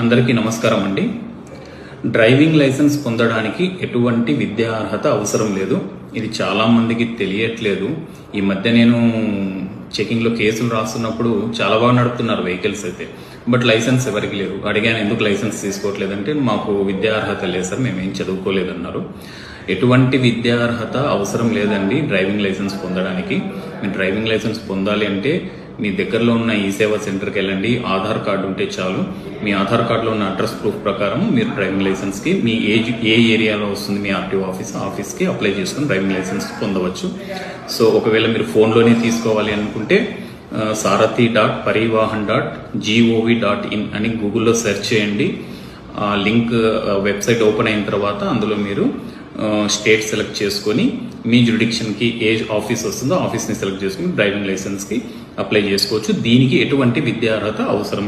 అందరికీ నమస్కారం అండి. డ్రైవింగ్ లైసెన్స్ పొందడానికి ఎటువంటి విద్యా అర్హత అవసరం లేదు. ఇది చాలా మందికి తెలియట్లేదు. ఈ మధ్య నేను చెకింగ్లో కేసులు రాస్తున్నప్పుడు చాలా బాగా నడుపుతున్నారు వెహికల్స్ అయితే, బట్ లైసెన్స్ ఎవరికి లేరు. అడిగాను, ఎందుకు లైసెన్స్ తీసుకోవట్లేదంటే మాకు విద్యా అర్హత లేదు సార్, మేమేం చదువుకోలేదన్నారు. ఎటువంటి విద్యా అర్హత అవసరం లేదండి డ్రైవింగ్ లైసెన్స్ పొందడానికి. మీరు డ్రైవింగ్ లైసెన్స్ పొందాలి అంటే మీ దగ్గరలో ఉన్న ఈ సేవా సెంటర్కి వెళ్ళండి. ఆధార్ కార్డు ఉంటే చాలు. మీ ఆధార్ కార్డులో ఉన్న అడ్రస్ ప్రూఫ్ ప్రకారం మీరు డ్రైవింగ్ లైసెన్స్కి మీ ఏ ఏరియాలో వస్తుంది మీ ఆర్టీఓ ఆఫీస్కి అప్లై చేసుకుని డ్రైవింగ్ లైసెన్స్ పొందవచ్చు. సో ఒకవేళ మీరు ఫోన్లోనే తీసుకోవాలి అనుకుంటే sarathi.parivahan.gov.in అని గూగుల్లో సెర్చ్ చేయండి. ఆ లింక్ వెబ్సైట్ ఓపెన్ అయిన తర్వాత అందులో మీరు స్టేట్ సెలెక్ట్ చేసుకొని మీ జ్యుడిక్షన్కి ఏ ఆఫీస్ వస్తుందో ఆఫీస్ని సెలెక్ట్ చేసుకుని డ్రైవింగ్ లైసెన్స్కి అప్లై చేసుకోవచ్చు. దీనికి ఎటువంటి విద్యా అర్హత అవసరం